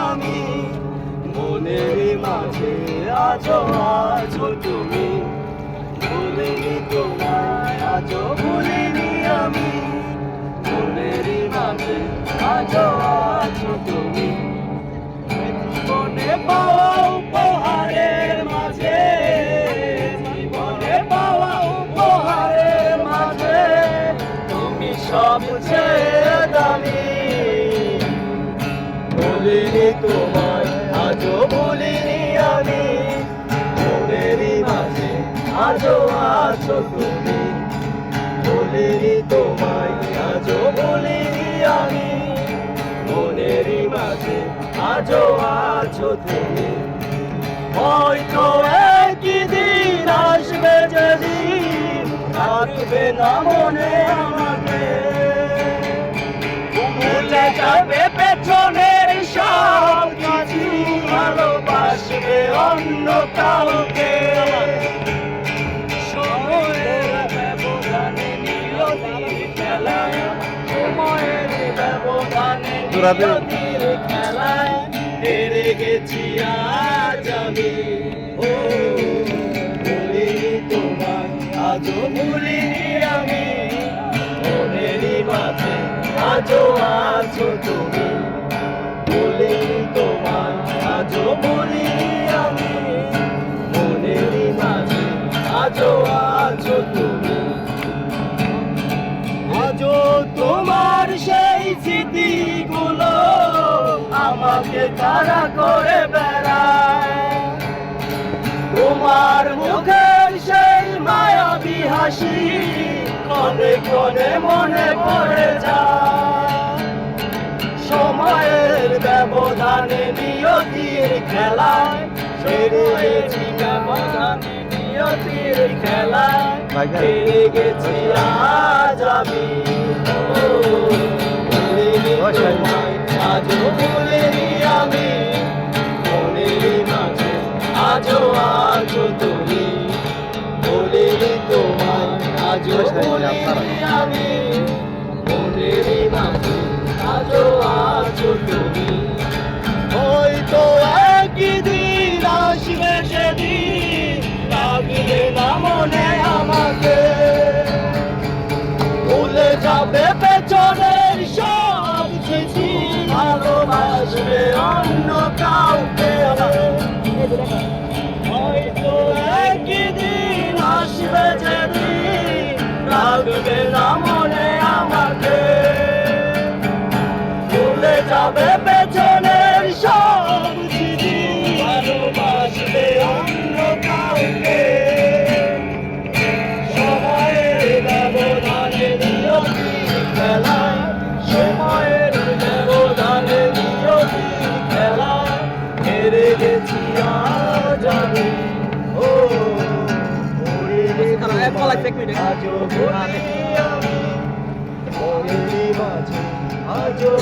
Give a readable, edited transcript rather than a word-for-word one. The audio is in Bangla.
আমি মনের মাঝে আজো আছো তুমি, ভুলিনি তোমায় আজো ভুলিনি আমি, মনের মাঝে আজো আছো তুমি। জীবনে পাওয়া উপহারের মাঝে, জীবনে পাওয়া উপহারের মাঝে তুমি সবচেয়ে দামি। ভুলিনি তোমায় আজও ভুলিনি আমি, মনেরই মাঝে আজও আছো তুমি। ভুলিনি তোমায় আজও ভুলিনি আমি, মনেরই মাঝে আজও আছো তুমি। হয়তো একই দিন আসবে যেদিন থাকবে না মনে আমাকে, ভুলে যাবে পেছনের সব কিছু, ভালোবাসবে অন্য কাউকে। সময়ের ব্যবধানে নিয়তির খেলায়, সময়ের ব্যবধানে নিয়তির খেলায় হেরে গেছি আজ আমি। ও ভুলিনি তোমায় আজও ভুলিনি আমি, মনেরই মাঝে আজও আছো তুমি। ভুলিনি তোমায় আজও ভুলিনি আমি, মনেরই মাঝে আজও আছো তুমি। আজও তোমার সেই স্মৃতিগুলো আমাকে তাড়া করে বেড়ায়, তোমার মুখের সেই মায়াবী হাসি ক্ষণে ক্ষণে মনে পড়ে যায়। সময়ের ব্যবধানে নিয়তির খেলায় হেরে গেছি, ব্যবধানে নিয়তির খেলায় হেরে গেছি আজ আমি। আজও ভুলিনি আমি, মনেরই মাঝে আজও আছো তুমি। ভুলিনি তোমায় আজও ভুলিনি আমি, মনেরই মাঝে আজও আছো তুমি। হয়তো একই দিন আসবে সেদিন লাগবে না মনে আমাকে, ভুলে যাবে পেছনের সব কিছু, ভালোবাসবে অন্য কাউকে। হয়তো একই দিন আসবে যেদিন লাগবে না মনে আমাকে, ভুলে যাবে পেছনের সব স্মৃতি, ভালোবাসবে অন্য কাউকে। সময়ের ব্যবধানে নিয়তির খেলায়, সময়ের ব্যবধানে নিয়তির খেলায় হেরে গেছি আজ আমি। ও আজও ভুলিনি আমি, মনেরই মাঝে আজও